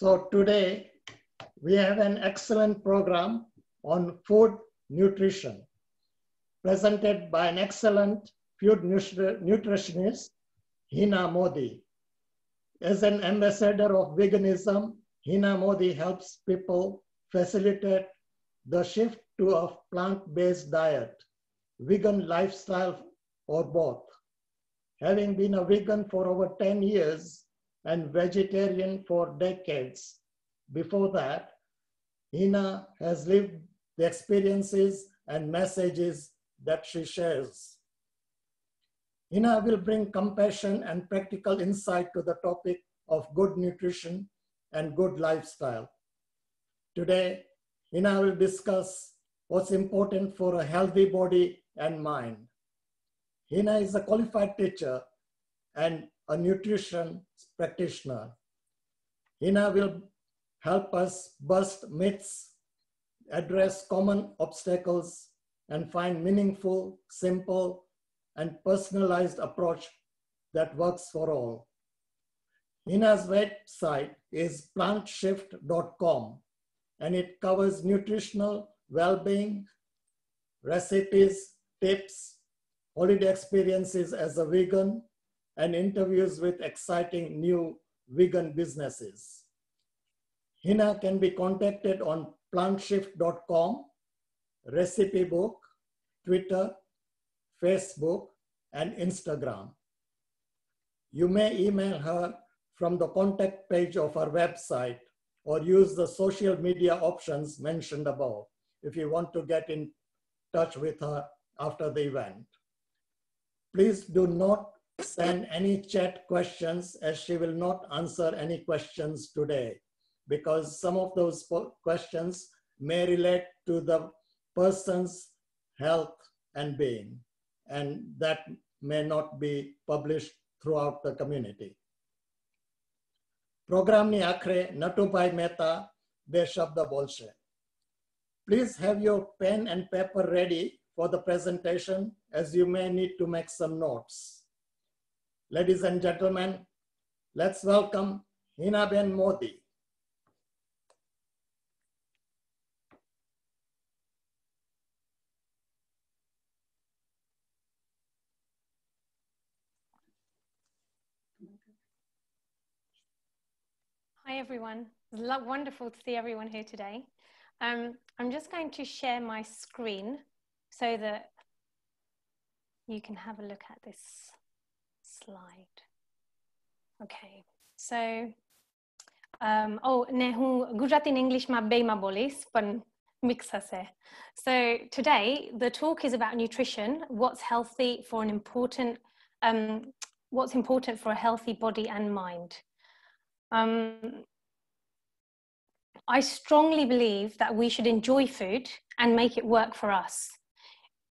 So today we have an excellent program on food nutrition presented by an excellent food nutritionist, Heena Modi. As an ambassador of veganism, Heena Modi helps people facilitate the shift to a plant-based diet, vegan lifestyle, or both. Having been a vegan for over 10 years and vegetarian for decades, before that, Heena has lived the experiences and messages that she shares. Heena will bring compassion and practical insight to the topic of good nutrition and good lifestyle. Today, Heena will discuss what's important for a healthy body and mind. Heena is a qualified teacher and a nutrition practitioner. Heena will help us bust myths, address common obstacles, and find meaningful, simple, and personalized approach that works for all. Heena's website is plantshift.com, and it covers nutritional well-being, recipes, tips, holiday experiences as a vegan, and interviews with exciting new vegan businesses. Heena can be contacted on plantshift.com, recipe book, Twitter, Facebook, and Instagram. You may email her from the contact page of our website or use the social media options mentioned above if you want to get in touch with her after the event. Please do not send any chat questions, as she will not answer any questions today, because some of those questions may relate to the person's health and being, and that may not be published throughout the community. Programni akhre Natubai Mehta બે શબ્દ બોલશે. Please have your pen and paper ready for the presentation, as you may need to make some notes. Ladies and gentlemen, let's welcome Heena Modi. Hi everyone, it's wonderful to see everyone here today. I'm just going to share my screen so that you can have a look at this slide. Okay, so, Gujarati and English ma be ma bolis, pan mix hase. So today the talk is about nutrition, what's healthy for an important, what's important for a healthy body and mind. I strongly believe that we should enjoy food and make it work for us.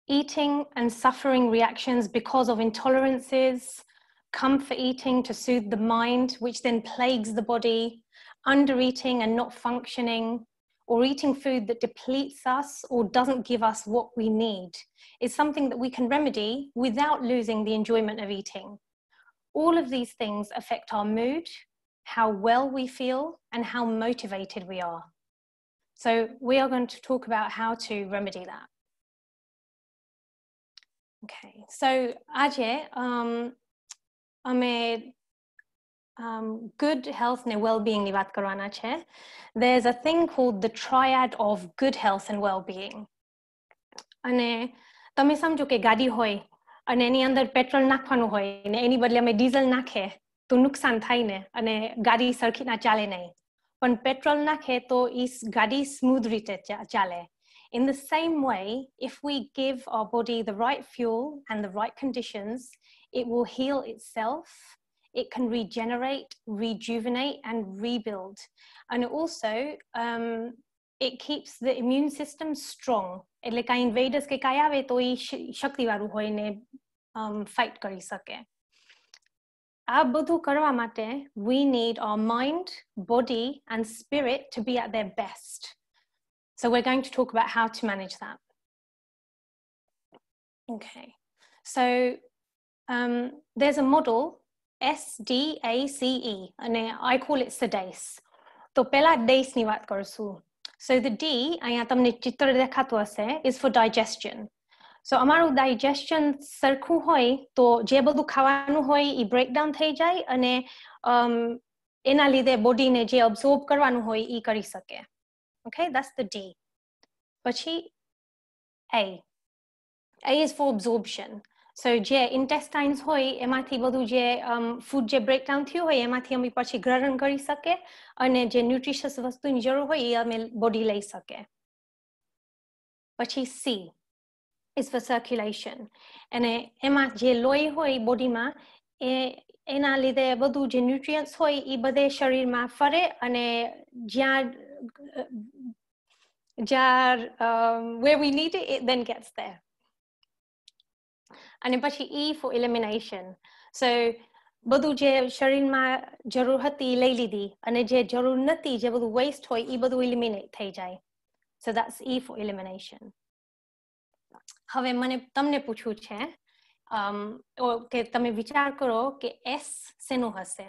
Eating and suffering reactions because of intolerances, comfort eating to soothe the mind, which then plagues the body, under-eating and not functioning, or eating food that depletes us or doesn't give us what we need, is something that we can remedy without losing the enjoyment of eating. All of these things affect our mood, how well we feel, and how motivated we are. So we are going to talk about how to remedy that. Okay, so aje ame good health and well-being ni વાત કરવાના છે. There's a thing called the triad of good health and well-being. અને તમે સમજો કે ગાડી હોય અને એની અંદર પેટ્રોલ નાખવાનું હોય ને એની બદલે અમે ડીઝલ નાખે તો નુકસાન થાય ને અને ગાડી સરખી ના ચાલે નહીં. પણ પેટ્રોલ નાખે તો ઈ ગાડી સ્મૂથ રીતે ચાલે. In the same way, if we give our body the right fuel and the right conditions, it will heal itself. It can regenerate, rejuvenate, and rebuild. And also, it keeps the immune system strong. એટલે કાંઈ invaders કે કાંઈ આવે તો ઈ શક્તિવાળું હોય ને fight કરી શકે. આ બધું કરવા માટે we need our mind, body, and spirit to be at their best. So we're going to talk about how to manage that. Okay, so there's a model, S-DACE, and I call it S-DACE. તો પહેલા DACE ની વાત કરશું. So the D અહીંયા તમને ચિત્ર દેખાતું હશે is for digestion. So અમારું digestion સરખું હોય તો જે બધું ખાવાનું હોય એ breakdown થઈ જાય અને એના લીધે બોડીને જે absorb કરવાનું હોય એ કરી શકે. Okay, that's the D. પછી A. A is for absorption. So જે intestines હોય એમાંથી બધું જે food જે breakdown થયું હોય એમાંથી અમે પછી ગ્રહણ કરી શકે અને જે nutritious વસ્તુની જરૂર હોય એ અમે body લઈ શકે. પછી C is for circulation. અને એમાં જે લોહી હોય બોડીમાં એના લીધે બધું જે nutrients હોય એ બધે શરીરમાં ફરે અને where we need it, it then gets there. અને પછી E for elimination. So બધું જે શરીરમાં જરૂર હતી લઈ લીધી અને જે જરૂર નથી જે બધું waste હોય એ બધું eliminate થઈ જાય. So that's E for elimination. હવે તમને પૂછવું છે કે તમે વિચાર કરો કે S શેનું હશે?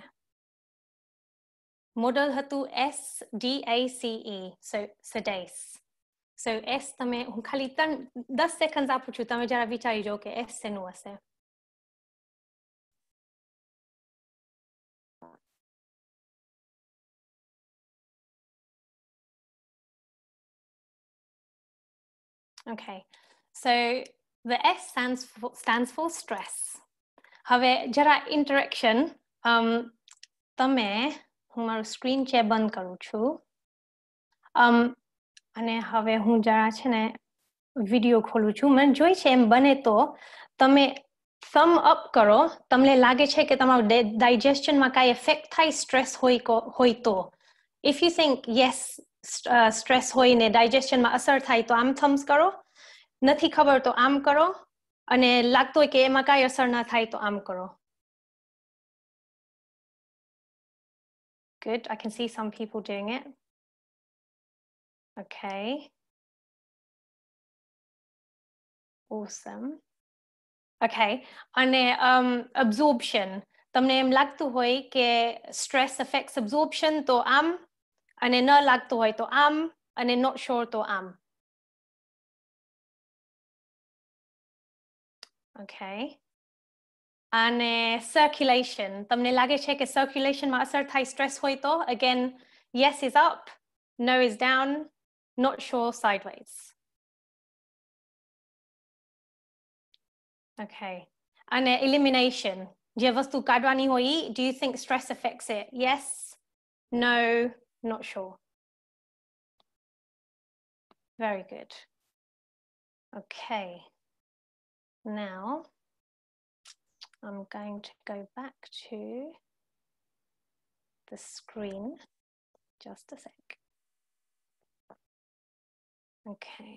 મોડલ હતું S-DACE. So DACE. So S તમે હું ખાલી 10 સેકન્ડ આપું છું તમે જરા વિચારી જો કે S શેનું હશે? Okay, so the S stands for stress. હવે જરા interaction તમે હું મારું સ્ક્રીન છે બંધ કરું છું અને હવે હું જરા છે ને વિડિયો ખોલું છું મને જોઈ છે એમ બને તો તમે thumb up કરો તમને લાગે છે કે તમારું digestionમાં કાંઈ effect થાય stress હોય તો if you think yes stress હોય ને digestionમાં અસર થાય તો આમ thumbs કરો નથી ખબર તો આમ કરો અને લાગતું હોય કે એમાં કાંઈ અસર ના થાય તો આમ કરો. Good, I can see some people doing it. Okay. Awesome. Okay, અને absorption. તમને એમ લાગતું હોય કે stress affects absorption તો આમ અને ન લાગતું હોય તો આમ અને not sure તો આમ. Okay. અને circulation. તમને લાગે છે કે circulation માં અસર થાય stress હોય તો again yes is up, no is down, not sure sideways. Okay. And elimination. જે વસ્તુ કાઢવાની હોય do you think stress affects it? Yes, no, not sure. Very good. Okay. Now I'm going to go back to the screen. Just a sec. Okay.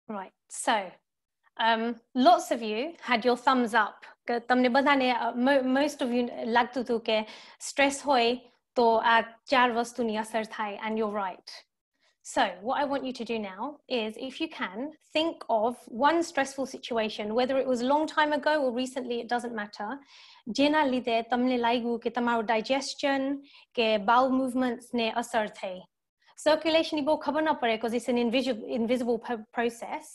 Right, so lots of you had your thumbs up. તમને બધાને most of you લાગતું હતું કે stress હોય તો આ ચાર વસ્તુની અસર થાય and you're right. So what I want you to do now is, if you can, think of one stressful situation, whether it was a long time ago or recently, it doesn't matter. જેના લીધે તમને લાગ્યું કે તમારું digestion કે bowel movements ને અસર થઈ. Circulation is not clear because it's an invisible process,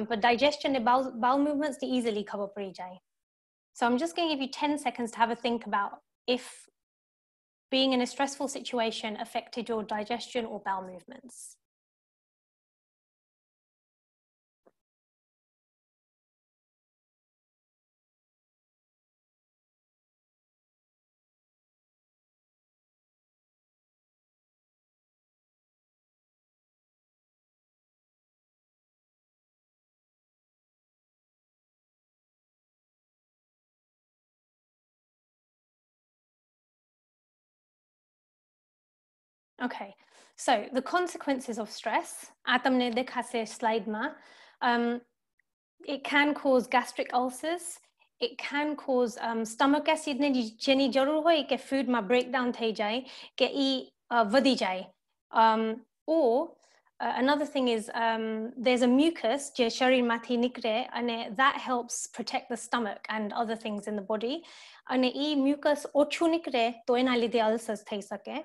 but digestion and bowel movements are easily covered. So I'm just going to give you 10 seconds to have a think about if being in a stressful situation affected your digestion or bowel movements. Okay, so the consequences of stress, તમને દેખાશે સ્લાઇડમાં, it can cause gastric ulcers, it can cause stomach acid જેની જરૂર હોય કે foodમાં breakdown થઈ જાય કે ઈ વધી જાય, or another thing is there's a mucus je sharir mathi nikre ane that helps protect the stomach and other things in the body ane e mucus ochu nikre to ena lidhe ulcers thai sake.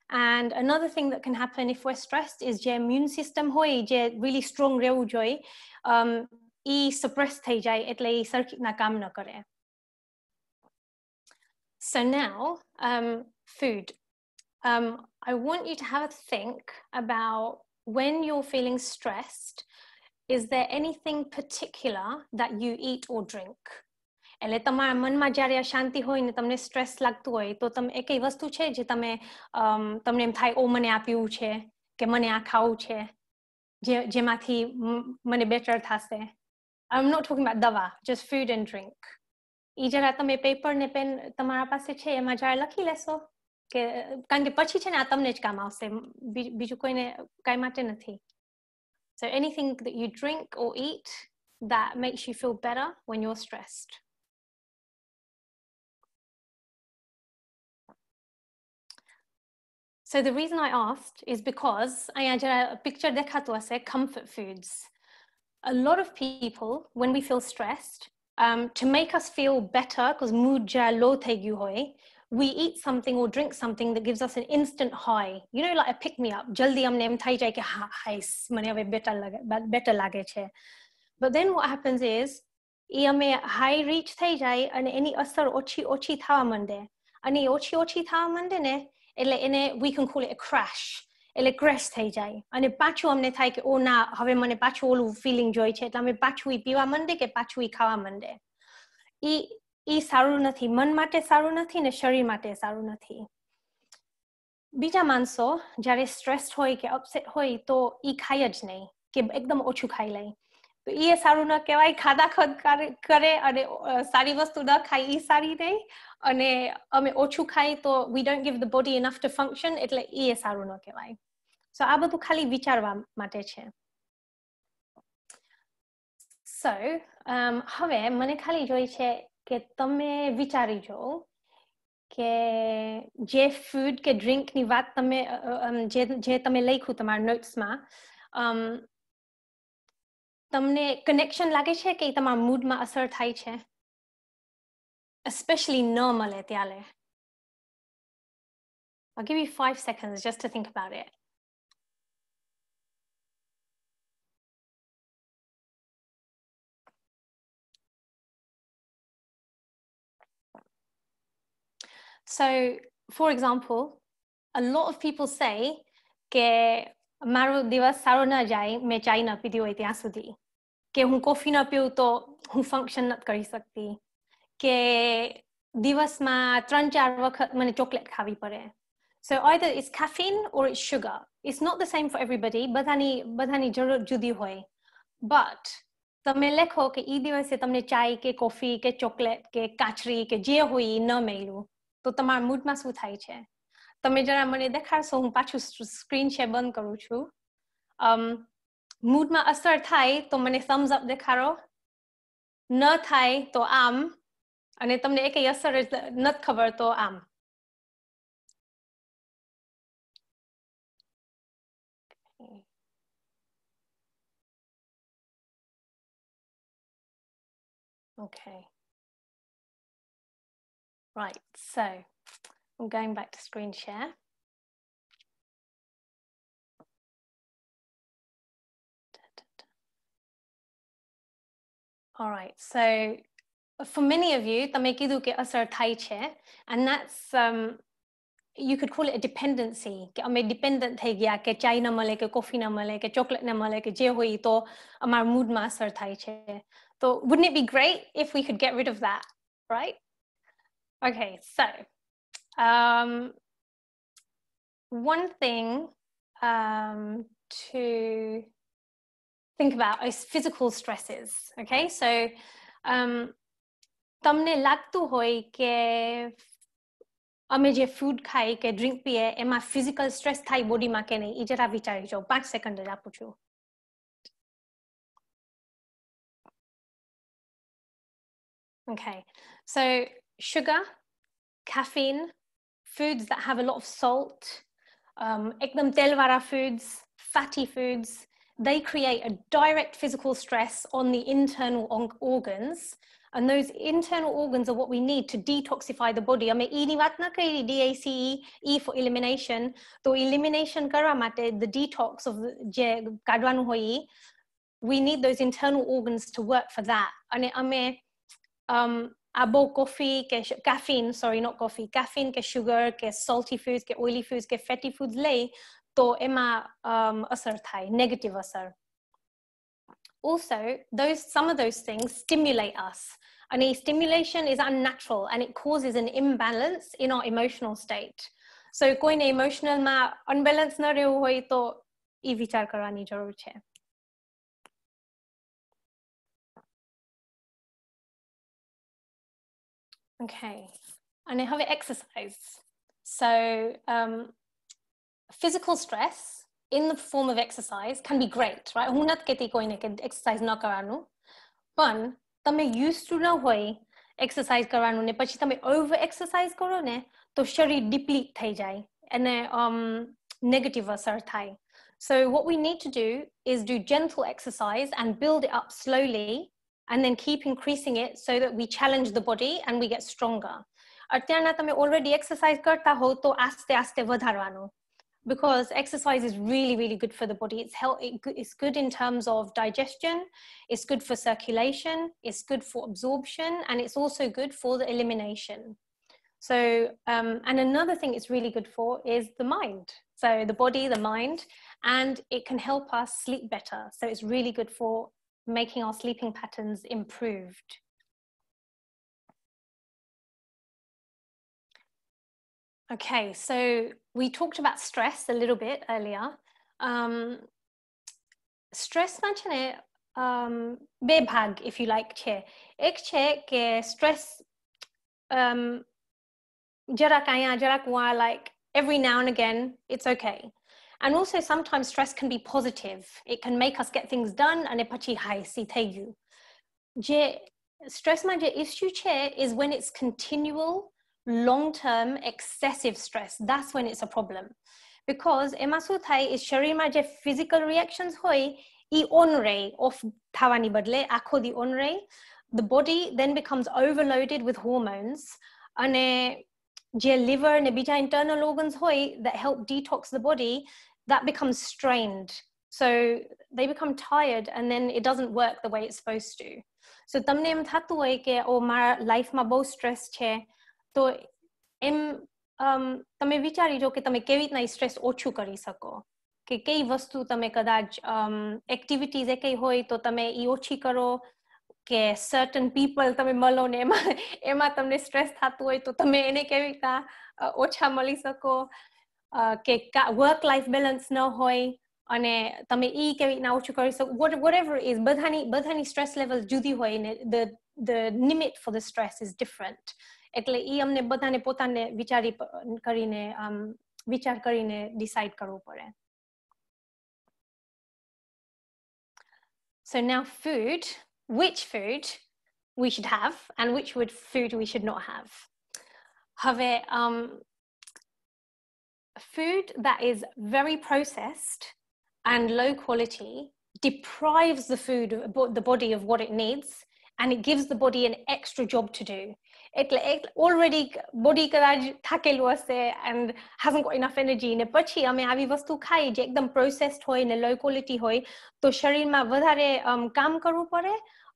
And another thing that can happen if we're stressed is je immune system hoy je really strong rehu joy e suppress thai jay એટલે e સરખી ના કામ ન કરે. So now food. I want you to have a think about when you're feeling stressed, is there anything particular that you eat or drink? એટલે તમારા મનમાં જ્યારે અશાંતિ હોય ને તમને સ્ટ્રેસ લાગતું હોય તો તમે એકેય વસ્તુ છે જે તમે તમને એમ થાય ઓ મને આ પીવું છે કે મને આ ખાવું છે જેમાંથી મને બેટર થશે. I'm not talking about દવા, just food and drink. ઈ જરા તમે પેપર ને પેન તમારા પાસે છે એમાં જરા લખી લેશો કે કારણ કે પછી છે ને આ તમને જ કામ આવશે, બીજું કોઈને કાઈ માટે નથી. So anything that you drink or eat that makes you feel better when you're stressed. So the reason I asked is because અહીંયા જરા picture દેખાતું હશે comfort foods. A lot of people, when we feel stressed, to make us feel better, because mood ja low thai gyu hoy, we eat something or drink something that gives us an instant high. You know, like a pick me up. Jaldi amne em thai jay ke hi mane ave better lage che. But then what happens is e ame high reach thai jay and any asar ochi thawa mande. Ani ochi thawa mande ne એટલે એને we can call it a crash. એટલે crash થઈ જાય અને પાછું અમને થાય કે ઓ ના હવે મને પાછું ઓલું ફીલિંગ જોઈ છે એટલે અમે પાછું ઈ પીવા માંડે કે પાછું ઈ ખાવા માંડે. ઈ સારું નથી, મન માટે સારું નથી ને શરીર માટે સારું નથી. બીજા માણસો જ્યારે સ્ટ્રેસ હોય કે અપસેટ હોય તો ઈ ખાય જ નહીં કે એકદમ ઓછું ખાઈ લે. તો ઈ સારું ન કહેવાય, ખાધા ખદ કરે અને સારી વસ્તુ ન ખાય ઈ સારી નહીં અને અમે ઓછું ખાઈ તો we don't give the body enough to function એટલે ઈ સારું ન કહેવાય. So આ બધું ખાલી વિચારવા માટે છે. So હવે મને ખાલી જોઈ છે કે તમે વિચારી જો કે જે ફૂડ કે ડ્રિંકની વાત તમે જે તમે લખ્યું તમારા નોટ્સમાં તમને કનેક્શન લાગે છે કે તમારા મૂડમાં અસર થાય છે, especially ન મળે ત્યારે. I'll give you 5 seconds just to think about it. So, for example, a lot of people say કે મારો દિવસ સારો ન જાય મેં ચાય ન પીધી હોય ત્યાં સુધી, કે હું કોફી ન પીઉં તો હું ફંક્શન નથી કરી શકતી, કે દિવસમાં 3-4 વખત મને ચોકલેટ ખાવી પડે. So either it's caffeine or it's sugar. It's not the same for everybody. બધાની જરૂર જુદી હોય. But તમે લખો કે ઈ દિવસે તમને ચાય કે કોફી કે ચોકલેટ કે કાચરી કે જે હોય ઈ ન મળ્યું તો તમારા મૂડમાં શું થાય છે? તમે જરા મને દેખાડશો? હું પાછું સ્ક્રીન શેર બંધ કરું છું. મૂડમાં અસર થાય તો મને thumbs up દેખાડો, ન થાય તો આમ, અને તમને એકેય અસર નથી ખબર તો આમ. Okay. Right, so I'm going back to screen share. All right, so for many of you, તમે કીધું કે અસર થાય છે, and that's you could call it a dependency, કે અમે dependent થઈ ગયા કે ચાય ન મળે કે કોફી ન મળે કે ચોકલેટ ન મળે કે જે હોય તો અમારા મૂડમાં અસર થાય છે. So wouldn't it be great if we could get rid of that, right? Okay, so one thing to think about is physical stresses. Okay, so તમને લાગતું હોય કે અમે જે ફૂડ ખાઈ કે ડ્રિંક પીએ એમાં ફિઝિકલ સ્ટ્રેસ થાય બોડીમાં કે નહીં, ઈ જરા વિચારી જાઓ. 5 સેકન્ડ જ આપું છું. Okay, so sugar, caffeine, foods that have a lot of salt, ekdam telwara foods, fatty foods, they create a direct physical stress on the internal organs. And those internal organs are what we need to detoxify the body. Ame ini વાત ના કરી DACE, E for elimination. તો elimination કરવા માટે, the detox of જે કાઢવાનું હોય, we need those internal organs to work for that. અને અમે abo coffee ke caffeine, sorry, not coffee, caffeine ke sugar ke salty foods ke oily foods ke fatty foods lay, to એમાં અસર થાય, negative અસર. Also, some of those things stimulate us. And stimulation is unnatural and it causes an imbalance in our emotional state. So, કોઈને emotional માં unbalance ન રહેવું હોય તો એ વિચાર કરવાની જરૂર છે. Okay, and I have exercise. So, physical stress in the form of exercise can be great, right? હું નથી કહેતી કોઈને કે exercise ન કરવાનું, પણ તમે used to ન હોય exercise કરવાનું ને પછી તમે over exercise કરો ને તો શરીર deplete થઈ જાય અને negative અસર થાય. So what we need to do is do gentle exercise and build it up slowly and then keep increasing it so that we challenge the body and we get stronger. અત્યારના તમે already exercise કરતા હો તો આસ્તે આસ્તે વધારવાનું. Because exercise is really, really good for the body. It's good in terms of digestion, it's good for circulation, it's good for absorption, and it's also good for the elimination. So, and another thing it's really good for is the mind. So the body, the mind, and it can help us sleep better. So it's really good for making our sleeping patterns improved. Okay, so we talked about stress a little bit earlier. Stress macam બે ભાગ, if you like, છે. એક છે કે stress જરાક અહીંયા, જરાક ઉहाँ, like every now and again, it's okay. And also sometimes stress can be positive. It can make us get things done and પછી હાય સી થઈ ગયું. જે stressમાં જે issue છે is when it's continual, long-term, excessive stress. That's when it's a problem. Because એમાં શું થાય is શરીરમાં જે physical reactions હોય ઈ on રે, off થવાની બદલે આખો દી on રે. The body then becomes overloaded with hormones અને જે liver અને બીજા internal organs હોય that help detox the body, that becomes strained. So they become tired and then it doesn't work the way it's supposed to. So તમને એમ થતું હોય કે ઓ મારા લાઈફમાં બહુ સ્ટ્રેસ છે, તો એમ તમે વિચારી જો કે તમે કેવી રીતના એ સ્ટ્રેસ ઓછું કરી શકો, કે કઈ વસ્તુ તમે કદાચ એક્ટિવિટીઝ એ કઈ હોય તો તમે એ ઓછી કરો, કે certain people તમે મળો ને એમાં તમને સ્ટ્રેસ થતું હોય તો તમે એને કેવી રીતના ઓછા મળી શકો, કે વર્ક લાઈફ બેલેન્સ ન હોય અને તમે ઈ કેવી રીતના ઓછું કરી શકો, whatever it is, બધાની સ્ટ્રેસ લેવલ જુદી હોય ને the limit for the stress is different. એટલે ઈ અમને બધાને પોતાને વિચાર કરીને decide કરવું પડે. So now food, which food we should have and which food we should not have. હવે food that is very processed and low quality deprives the body of what it needs, and it gives the body an extra job to do. Already body કદાચ થાકેલું હશે and hasn't got enough energy, ને પછી અમે આવી વસ્તુ ખાઈ જે એકદમ processed હોય ને low quality હોય તો શરીરમાં વધારે કામ કરવું પડે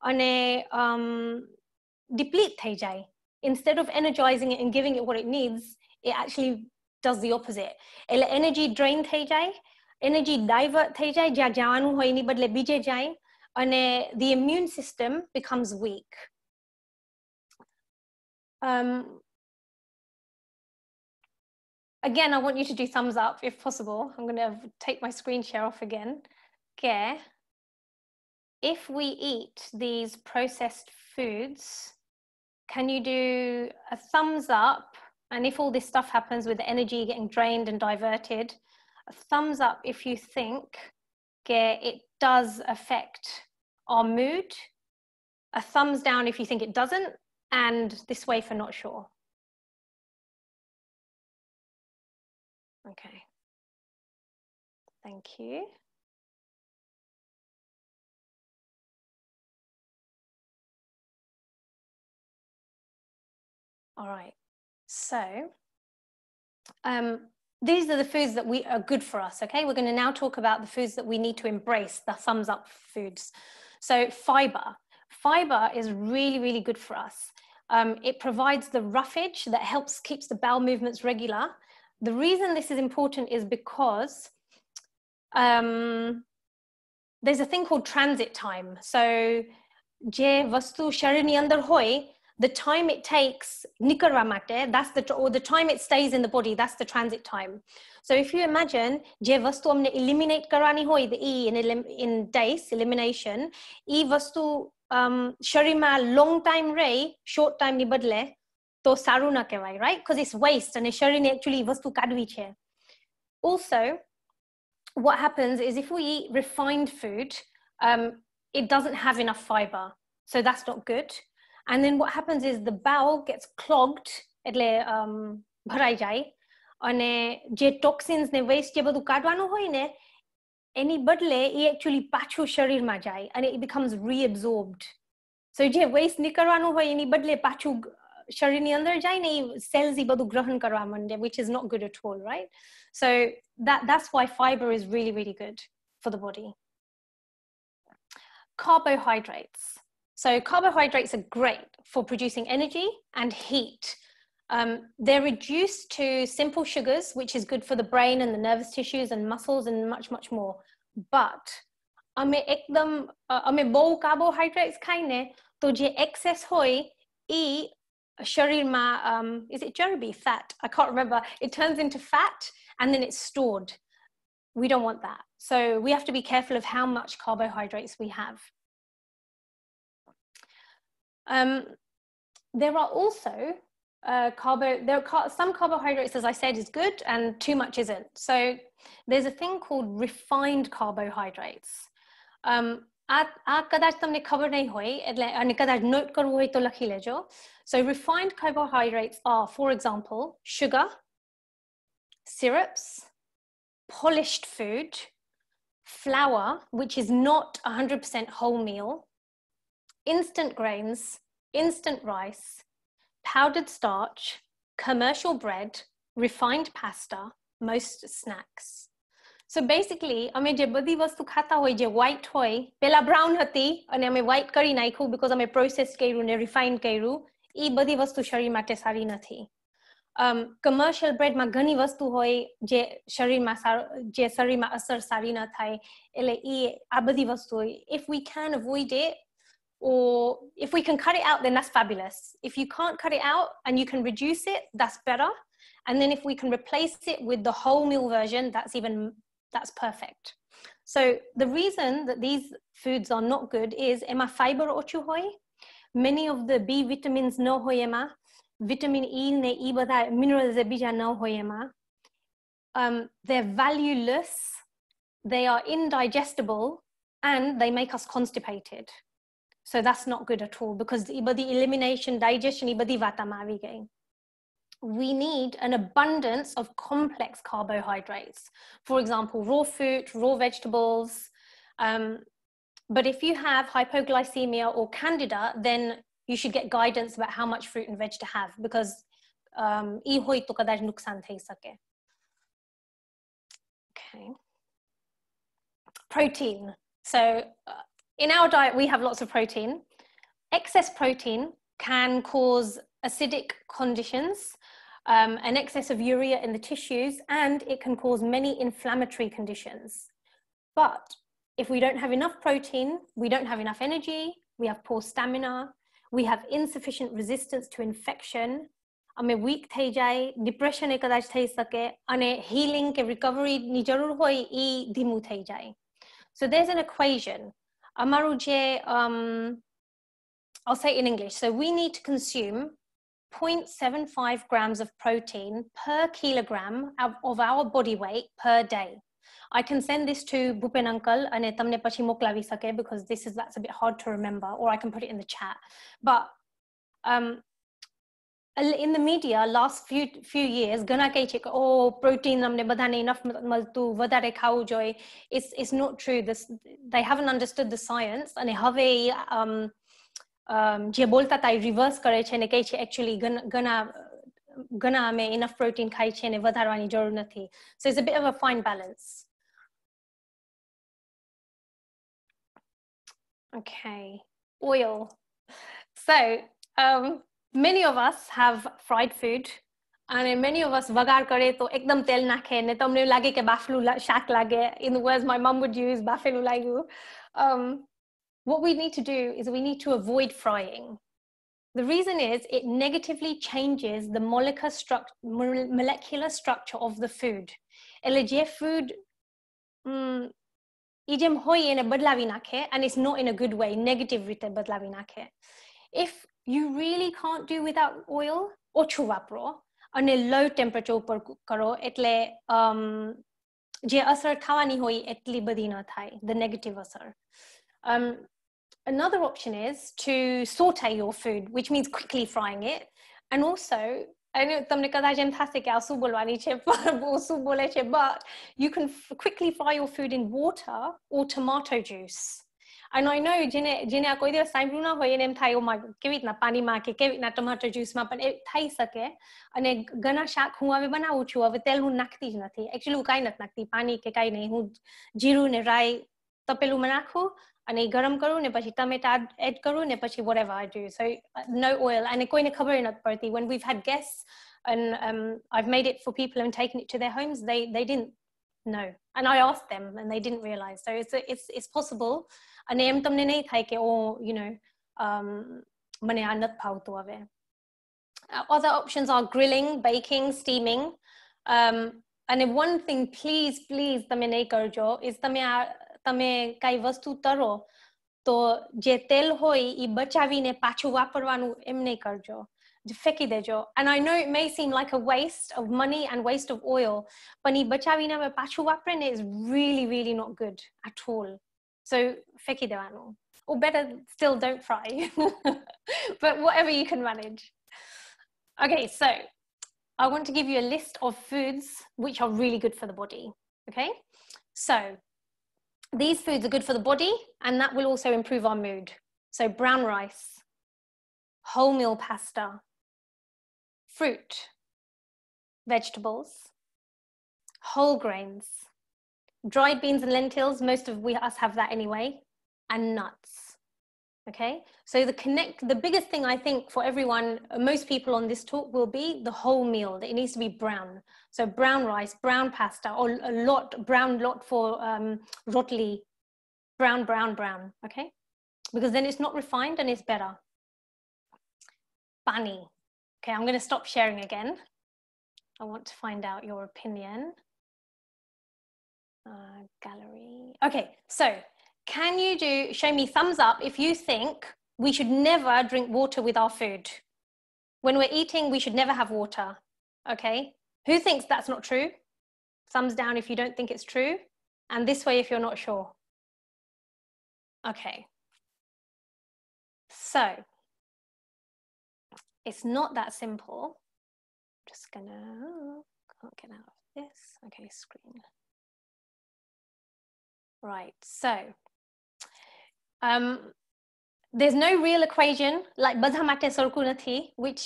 અને deplete થઈ જાય. Instead of energizing it and giving it what it needs, it actually does the opposite. એટલે energy drain થઈ જાય, energy divert થઈ જાય, જ્યાં જવાનું હોય એની બદલે બીજે જાય, અને the immune system becomes weak. Again, I want you to do thumbs up if possible. I'm going to take my screen share off again. Okay. If we eat these processed foods, can you do a thumbs up? And if all this stuff happens with the energy getting drained and diverted, a thumbs up if you think it does affect our mood, a thumbs down if you think it doesn't, and this way for not sure. Okay. Thank you. All right. So these are the foods that are good for us, okay? We're going to now talk about the foods that we need to embrace, the thumbs up foods. So fiber. Fiber is really, really good for us. It provides the roughage that keeps the bowel movements regular. The reason this is important is because there's a thing called transit time. So je vastu sharir ni andar hoy, the time it takes nikarwa mate, or the time it stays in the body, that's the transit time. So if you imagine je vastu amne eliminate karani hoy, the E in DACE, elimination, E vastu sharir ma long time ray, short time ni badle, to saru na kevai, right? Because it's waste and sharir ni actually vastu kadvi che. Also, what happens is if we eat refined food, it doesn't have enough fiber. So that's not good. And then what happens is the bowel gets clogged, એટલે ભરાઈ જાય અને જે toxins ને waste જે બધું કાઢવાનું હોય ને એની બદલે એ actually પાછું શરીરમાં જાય and it becomes reabsorbed. So જે waste નીકળવાનું હોય એની બદલે પાછું શરીરની અંદર જાય ને એ cells એ બધું ગ્રહણ કરવા માંડે, which is not good at all, right? So that's why fiber is really, really good for the body. Carbohydrates. So carbohydrates are great for producing energy and heat. They're reduced to simple sugars, which is good for the brain and the nervous tissues and muscles and much, much more. But ame bow carbohydrates kaine to je excess hoy e sharir ma is it Jerby fat? I can't remember. It turns into fat and then it's stored. We don't want that. So we have to be careful of how much carbohydrates we have. There are also some carbohydrates, as I said, is good and too much isn't. So there's a thing called refined carbohydrates. કદાચ તમને ખબર નહીં હોય એટલે અને કદાચ not કરવું હોય તો લખી લેજો. So refined carbohydrates are, for example, sugar, syrups, polished food, flour, which is not 100% wholemeal, instant grains, instant rice, powdered starch, commercial bread, refined pasta, most snacks. So basically, અમે જે બધી વસ્તુ ખાતા હોય જે white હોય, પેલા brown હતી અને અમે white કરી નાખ્યું because અમે process કર્યું ને refine કર્યું, એ બધી વસ્તુ શરીર માટે સારી નથી. Commercial bread માં ઘણી વસ્તુ હોય જે શરીરમાં અસર સારી ન થાય, એટલે આ બધી વસ્તુ હોય. If we can avoid it, or if we can cut it out, then that's fabulous. If you can't cut it out and you can reduce it, that's better. And then if we can replace it with the wholemeal version, that's perfect. So the reason that these foods are not good is ema fiber ochu hoy, many of the B vitamins no hoy ema, vitamin E ne e bada minerals bija no hoy ema. They're valueless, they are indigestible, and they make us constipated. So that's not good at all because the elimination, digestion, we need an abundance of complex carbohydrates. For example, raw fruit, raw vegetables. But if you have hypoglycemia or candida, then you should get guidance about how much fruit and veg to have because okay. Protein. So in our diet, we have lots of protein. Excess protein can cause acidic conditions, an excess of urea in the tissues, and it can cause many inflammatory conditions. But if we don't have enough protein, we don't have enough energy, we have poor stamina, we have insufficient resistance to infection, અમે weak થઈ જાય, depression કદાચ થઈ શકે અને healing કે recovery ની જરૂર હોય એ ધીમું થઈ જાય. So there's an equation. Amaru I'll say it in English. So we need to consume 0.75 grams of protein per kilogram of our body weight per day. I can send this to Bhupen uncle and tamne pachi moklavi sake because that's a bit hard to remember, or I can put it in the chat. But in the media last few years gana કહે છે કે protein અમને બધાને enough મળતું વધારે ખાવું જોઈએ. It's not true. They haven't understood the science and હવે જે બોલતા હતા એ રિવર્સ કરે છે ને કહે છે actually ઘણા અમે enough protein ખાઈ છે ને વધારવાની જરૂર નથી. So it's a bit of a fine balance. Okay, oil. So many of us have fried food and many of us vagar kare to ekdam tel nakhe ne તમને લાગે કે બાફલું શાક લાગે. In the words my mum would use, બાફેલું લાગ્યું. What we need to do is we need to avoid frying. The reason is it negatively changes the molecular structure of the food. એટલે જે food જેમ હોય એને બદલાવી નાખે, and it's not in a good way, negative રીતે બદલાવી નાખે. If you really can't do without oil, ઓછું વાપરો અને low temperature ઉપર કરો એટલે જે અસર થવાની હોય એટલી બધી ન થાય, the negative અસર. Another option is to saute your food, which means quickly frying it, and also તમને કદાચ એમ થશે કે આ શું બોલવાની છે, શું બોલે છે, but you can quickly fry your food in water or tomato juice. And I know જેને આ કોઈ દિવસ સાંભળ્યું ના હોય એને એમ થાય, ઓ માય ગોડ, કેવી રીતના પાણીમાં કે કેવી રીતના ટમાટર જ્યુસમાં, પણ એ થઈ શકે. અને ઘણા શાક હું હવે બનાવું છું, હવે તેલ હું નાખતી જ નથી, એકચ્યુઅલી હું કાંઈ નથી નાખતી, પાણી કે કાંઈ નહીં, હું જીરું ને રાઈ તપેલુંમાં નાખું અને ગરમ કરું ને પછી ટમેટા એડ કરું ને પછી whatever I do. So no oil. અને કોઈને ખબર નથી પડતી. When we've had guests and I've made it for people and taken it to their homes, they didn't know, and I asked them and they didn't realize. So it's possible. અને એમ તમને નહીં થાય કે you know, મને આ નથી ભાવતું હવે. Other options are grilling, baking, steaming. And one thing please તમે નહીં કરજો is તમે કઈ વસ્તુ તરો તો જે તેલ હોય એ બચાવીને પાછું વાપરવાનું એમ નહીં કરજો, ફેંકી દેજો. And I know it may seem like a waste of money and waste of oil, પણ એ બચાવીને પાછું વાપરે ને is really really not good at all. So ફેંકી દેવાનું, or better still don't fry. But whatever you can manage. Okay, so I want to give you a list of foods which are really good for the body. Okay, so these foods are good for the body and that will also improve our mood. So brown rice, wholemeal pasta, fruit, vegetables, whole grains, dried beans and lentils, most of us have that anyway, and nuts. Okay, so the biggest thing I think for everyone, most people on this talk, will be the whole meal. It needs to be brown. So brown rice, brown pasta, or brown lot for rotli, brown, okay? Because then it's not refined and it's better. Pani. Okay, I'm going to stop sharing again. I want to find out your opinion. Gallery. Okay, so can you show me thumbs up if you think we should never drink water with our food? When we're eating, we should never have water. Okay, who thinks that's not true? Thumbs down if you don't think it's true, and this way if you're not sure. Okay, so it's not that simple. Just gonna, can't get out of this. Okay, screen. Right, so there's no real equation like બધા માટે સરખું નથી, which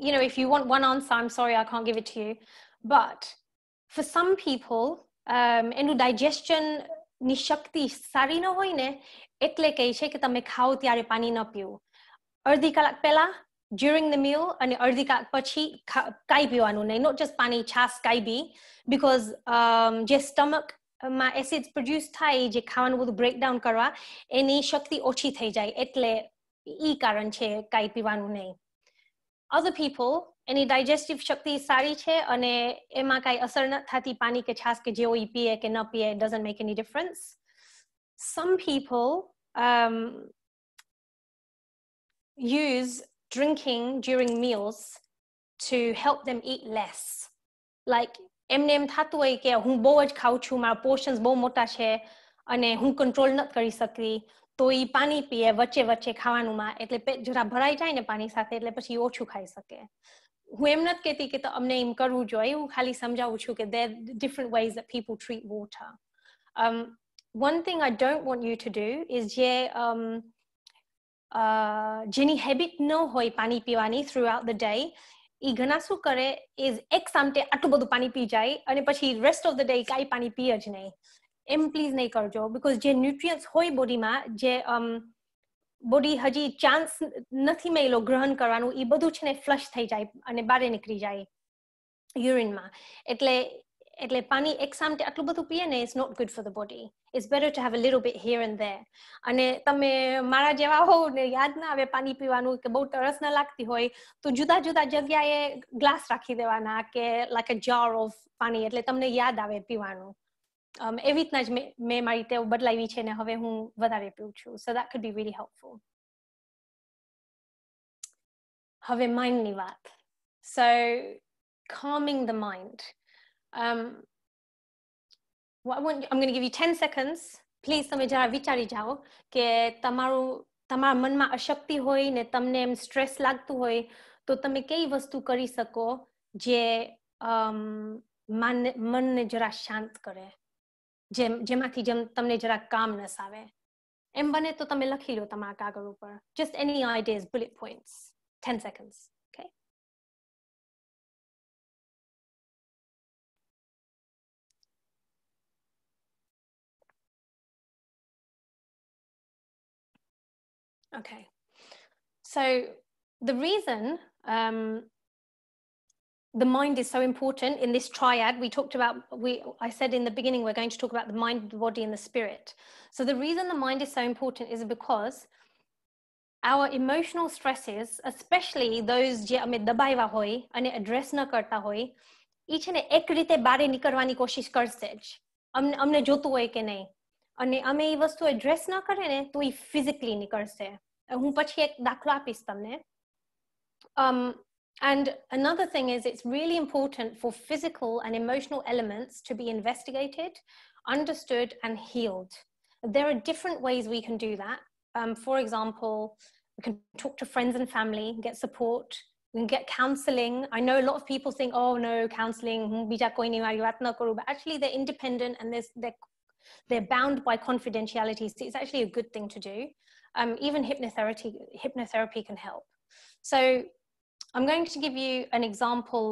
you know, if you want one answer, I'm sorry, I can't give it to you. But for some people એનું digestion ની શક્તિ સારી ન હોય ને, એટલે કહે છે કે તમે ખાઓ ત્યારે પાણી ન પીવું. અડધી કલાક પહેલા, during the meal, અને અડધી કલાક પછી કાંઈ પીવાનું નહીં, not just પાણી, છાશ, કાંઈ બી, because જે stomach એસિડ પ્રોડ્યુસ થાય જે ખાવાનું બધું બ્રેકડાઉન કરવા એની શક્તિ ઓછી થઈ જાય, એટલે ઈ કારણ છે કાંઈ પીવાનું નહીં. Other people એની ડાયજેસ્ટિવ શક્તિ સારી છે અને એમાં કાંઈ અસર ન થતી પાણી કે છાશ કે જેવો ઈ પીએ કે ન પીએ, it doesn't make any difference. Some people use drinking during meals to help them eat less. Like એમને એમ થતું હોય કે હું બહુ જ ખાઉં છું, મારા પોર્શન્સ બહુ મોટા છે અને હું કંટ્રોલ નથી કરી શકતી, તો એ પાણી પીએ વચ્ચે ખાવાનુંમાં, એટલે પેટ જરા ભરાઈ જાય ને પાણી સાથે, એટલે પછી ઓછું ખાઈ શકે. હું એમ નથી કહેતી કે અમને એમ કરવું જોઈએ, હું ખાલી સમજાવું છું કે there are different ways that people treat water. One thing I don't want you to do is જેની હેબિટ ન હોય પાણી પીવાની throughout the day, એ ઘણા શું કરે is એક સામટે આટલું બધું પાણી પી જાય અને પછી rest of the day કાંઈ પાણી પીએ જ નહીં. એમ પ્લીઝ નહીં કરજો, because જે ન્યુટ્રિયન્ટ્સ હોય બોડીમાં, જે બોડી હજી ચાન્સ નથી મળેલો ગ્રહણ કરવાનું, એ બધું છે ને ફ્લશ થઈ જાય અને બહાર નીકળી જાય યુરિનમાં. એટલે પાણી એક સામટે આટલું બધું પીએ ને, it's not good for the body. It's better to have a little bit here and there. અને તમે મારા જેવા હોવ ને યાદ ના આવે પાણી પીવાનું, કે બહુ તરસ ના લાગતી હોય, તો જુદા જુદા જગ્યાએ ગ્લાસ રાખી દેવાના, કે like a jar of પાણી, એટલે તમને યાદ આવે પીવાનું. એવી રીતના જ મેં મારી ટેવ બદલાવી છે ને હવે હું વધારે પીઉં છું. So that could be really helpful. હવે માઇન્ડની વાત. So calming the mind. I'm going to give you 10 seconds. Please તમે જરા વિચારી જાઓ કે તમારા મનમાં અશક્તિ હોય ને તમને એમ સ્ટ્રેસ લાગતું હોય, તો તમે કઈ વસ્તુ કરી શકો જે મનને જરા શાંત કરે, જેમાંથી તમને જરા કામનેસ આવે. એમ બને તો તમે લખી લો તમારા કાગળ ઉપર. Just any ideas, bullet points. 10 seconds. Okay. Okay, so the reason the mind is so important in this triad we talked about, I said in the beginning we're going to talk about the mind, the body and the spirit. So the reason the mind is so important is because our emotional stresses, especially those જે અમે દબાવ્યા હોય અને address ન કરતા હોય, એ છે ને એક રીતે બારે નીકળવાની કોશિશ કરશે જ. અમને જોતું હોય કે નહીં, અને અમે એ વસ્તુ એડ્રેસ ન કરે ને તો એ ફિઝિકલી નીકળશે. હું પછી એક દાખલો આપીશ તમને. And another thing is, it's really important for physical and emotional elements to be investigated, understood and healed. There are different ways we can do that. For example, we can talk to friends and family, get support, we can get counseling. I know a lot of people think, oh no, counseling, but actually they're independent and they're bound by confidentiality. So it's actually a good thing to do. Even hypnotherapy can help. So I'm going to give you an example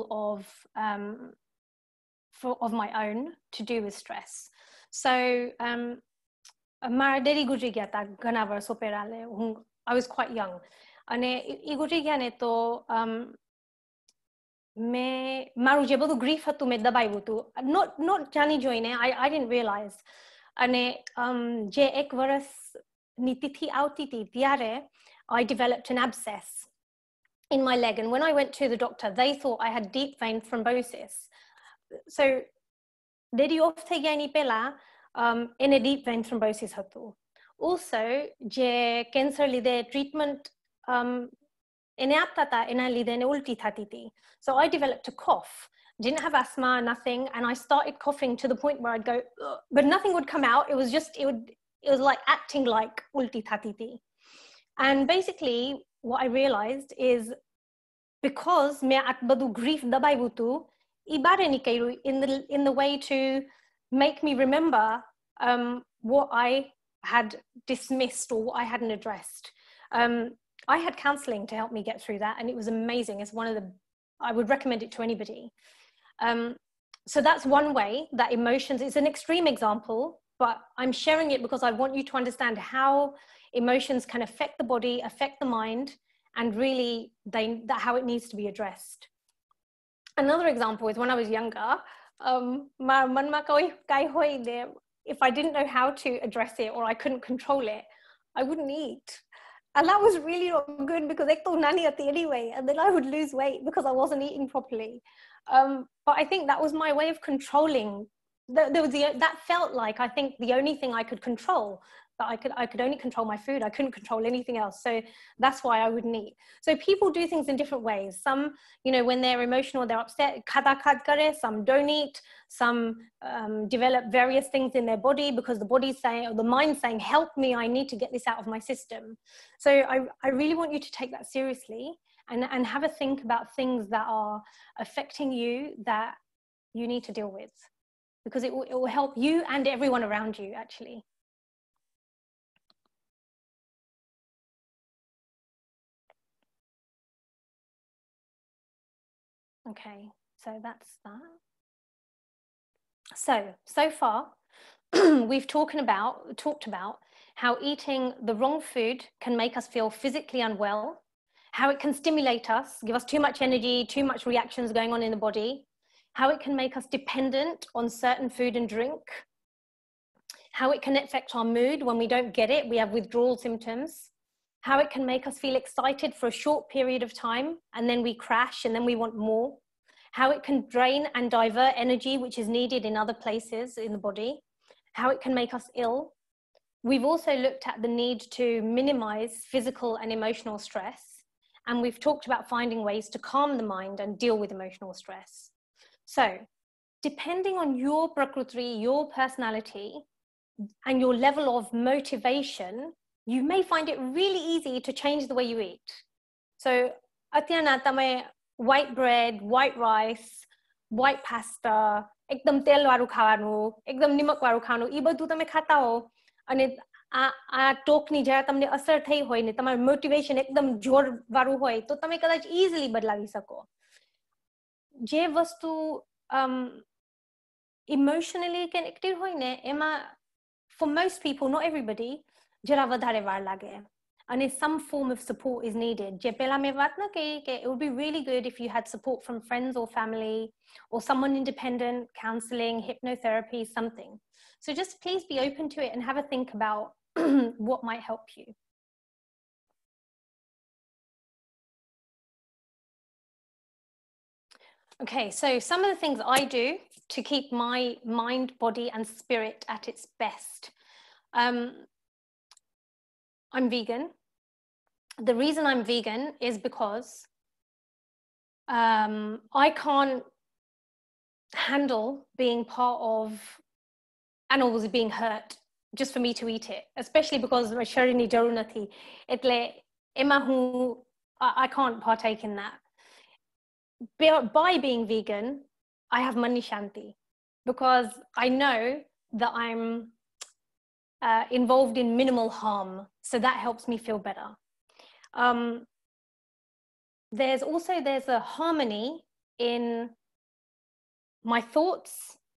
of my own to do with stress. So મારા daddy ગુજરી ગયા હતા ઘણા વર્ષો પહેલા. I was quite young. અને એ ગુજરી ગયા ને તો મારું જે બધું ગ્રીફ હતું મેં દબાવ્યું હતું, not જાણી જોઈને. I didn't realize. અને જે એક વર્ષની તિથિ આવતી હતી ત્યારે I developed an abscess in my leg, and when I went to the doctor they thought I had deep vein thrombosis. So daddy off થઈ ગયા એની પહેલા એને deep vein thrombosis હતું. Also જે કેન્સર લીધે ટ્રીટમેન્ટ એને આપતા હતા એના લીધે એને ઉલટી થતી હતી. So I developed a cough. Didn't have asthma, nothing, and I started coughing to the point where I'd go but nothing would come out. It was just it was like acting like ulti thati thi. And basically what I realized is, because me at badu grief dabaivu tu I bare nikairu in the way to make me remember what I had dismissed or what I hadn't addressed. I had counseling to help me get through that, and it was amazing. It's one of the, I would recommend it to anybody. So that's one way that emotions, it's an extreme example, but I'm sharing it because I want you to understand how emotions can affect the body, affect the mind, and really how it needs to be addressed. Another example is when I was younger, if I didn't know how to address it or I couldn't control it, I wouldn't eat. And that was really not good because anyway, and then I would lose weight because I wasn't eating properly. But I think that was my way of controlling. That felt like, I think, the only thing I could control. That I could only control my food. I couldn't control anything else. So that's why I wouldn't eat. So people do things in different ways. Some, when they're emotional, they're upset, khad kare. Some don't eat. Some develop various things in their body because the body's saying, or the mind's saying, help me, I need to get this out of my system. So I really want you to take that seriously and have a think about things that are affecting you that you need to deal with, because it will help you and everyone around you, actually. Okay, so that's that. So far, we've talked about how eating the wrong food can make us feel physically unwell, how it can stimulate us, give us too much energy, too much reactions going on in the body, how it can make us dependent on certain food and drink, how it can affect our mood when we don't get it, we have withdrawal symptoms, how it can make us feel excited for a short period of time and then we crash and then we want more, how it can drain and divert energy which is needed in other places in the body, how it can make us ill. We've also looked at the need to minimize physical and emotional stress, and we've talked about finding ways to calm the mind and deal with emotional stress. So, depending on your prakriti, your personality, and your level of motivation, you may find it really easy to change the way you eat. So, atyana tame white bread, white rice, white pasta, ekdam tel waru khawanu, ekdam nimak waru khawanu, e બધું તમે ખાતા હો અને આ ટોકની જ્યારે તમને અસર થઈ હોય ને તમારું મોટિવેશન એકદમ જોર વાળું હોય તો તમે કદાચ ઈઝીલી બદલાવી શકો. જે વસ્તુ ઇમોશનલી કનેક્ટેડ હોય ને એમાં for most people, not everybody, જરા વધારે વાર લાગે. And some form of support is needed. Je pela me વાત ના કહી કે it would be really good if you had support from friends or family or someone independent, counseling, hypnotherapy, something. So just please be open to it and have a think about what might help you. Okay, so some of the things I do to keep my mind, body, and spirit at its best. I'm vegan. The reason I'm vegan is because I can't handle being part of animals being hurt just for me to eat it, especially because my sharini jarunati. Etle emahu, I can't partake in that. By being vegan, I have mani shanti because I know that I'm involved in minimal harm, so that helps me feel better. There's a harmony in my thoughts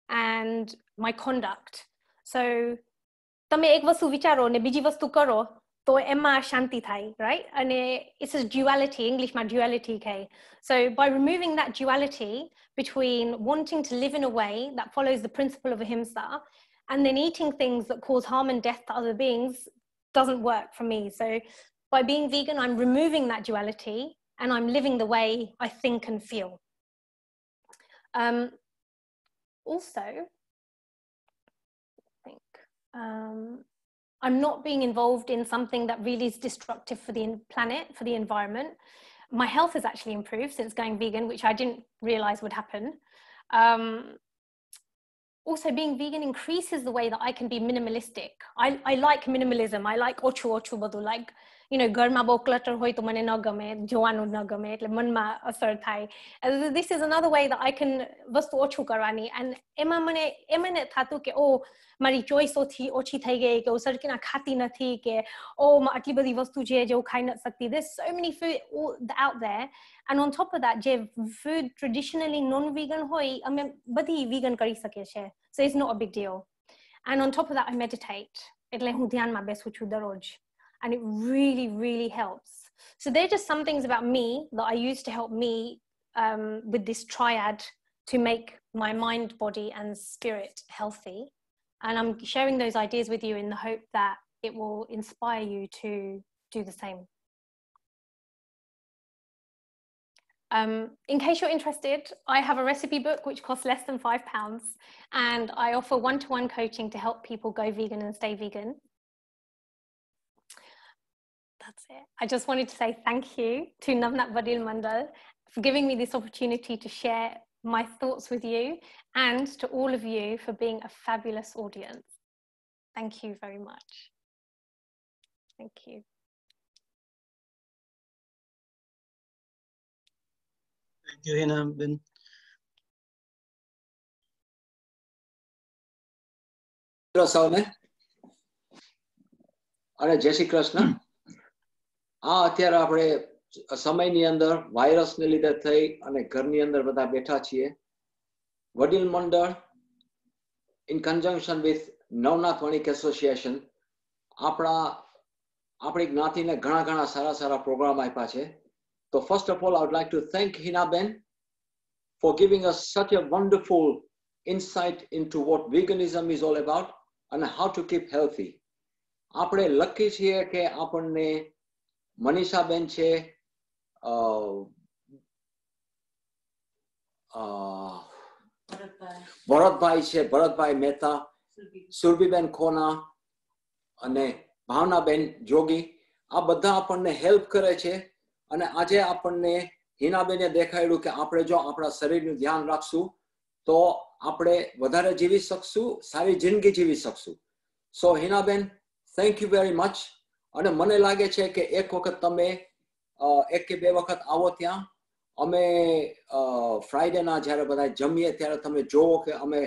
and my conduct. So તમે એક વસ્તુ વિચારો ને બીજી વસ્તુ કરો તો એમાં શાંતિ થાય, right? And it's a duality, Englishમાં duality કહે. So by removing that duality between wanting to live in a way that follows the principle of ahimsa and then eating things that cause harm and death to other beings doesn't work for me. So by being vegan, I'm removing that duality and I'm living the way I think and feel. Also, I think I'm not being involved in something that really is destructive for the planet, for the environment. My health has actually improved since going vegan, which I didn't realize would happen. Also, being vegan increases the way that I can be minimalistic. I like minimalism. I like ochu badu, like, you know, garma bo clutter hoy to mane na game, joanu na game, એટલે મનમાં અસર થાય. This is another way that I can વસ્તુ ઓછું કરવાની, and એમાં મને થાતું કે ઓ મારી ચોઈસ ઓછી થઈ ગઈ, કે હું સરખીના ખાતી નથી, કે ઓ આટલી બધી વસ્તુ છે જે હું ખાઈ નથી શકતી. There's so many food out there, and on top of that, જે food traditionally non-vegan હોય, અમે બધી vegan કરી શકીએ છે. So it's not a big deal. And on top of that, I meditate. એટલે હું ધ્યાનમાં બેસું છું દરરોજ. And it really, really helps. So they're just some things about me that I use to help me with this triad to make my mind, body, and spirit healthy. And I'm sharing those ideas with you in the hope that it will inspire you to do the same. In case you're interested, I have a recipe book which costs less than £5, and I offer one-to-one coaching to help people go vegan and stay vegan. That's it. I just wanted to say thank you to Navnat Vadil Mandil for giving me this opportunity to share my thoughts with you, and to all of you for being a fabulous audience. Thank you very much. Thank you. Thank you, Heena. અને જય શ્રી કૃષ્ણ. હા, અત્યારે આપણે સમયની અંદર વાયરસને લીધે થઈ અને ઘરની અંદર બધા બેઠા છીએ. વડીલ મંડળ in conjunction with Navnat Vadil Association આપણી જ્ઞાતિને ઘણા સારા પ્રોગ્રામ આપ્યા છે. તો first of all I would like to thank Heena Ben for giving us such a wonderful insight into what veganism is all about and how to keep healthy. આપણે lucky છીએ કે આપણને મનીષા બેન છે, ભરતભાઈ છે, ભરતભાઈ મહેતા, સુરભીબેન ખોના અને ભાવનાબેન જોગી, આ બધા આપણને હેલ્પ કરે છે. અને આજે આપણને હિનાબેને દેખાડ્યું કે આપણે જો આપણા શરીરનું ધ્યાન રાખશું તો આપણે વધારે જીવી શકશું, સારી જિંદગી જીવી શકશું. સો હિનાબેન, થેન્ક યુ વેરી મચ. અને મને લાગે છે કે એક વખત તમે 1 કે 2 વખત આવો ત્યાં. અમે ફ્રાઈડેના જ્યારે બધા જમીએ ત્યારે તમે જોવો કે અમે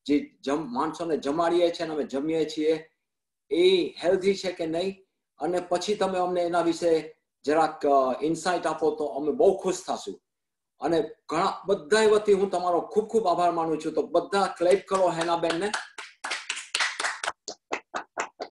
જે માણસોને જમાડીએ છીએ ને અમે જમીએ છીએ એ હેલ્ધી છે કે નહીં, અને પછી તમે અમને એના વિશે જરાક ઇન્સાઇટ આપો તો અમે બહુ ખુશ થશું. અને ઘણા બધા વતી હું તમારો ખૂબ આભાર માનું છું. તો બધા ક્લેપ કરો હેનાબેનને.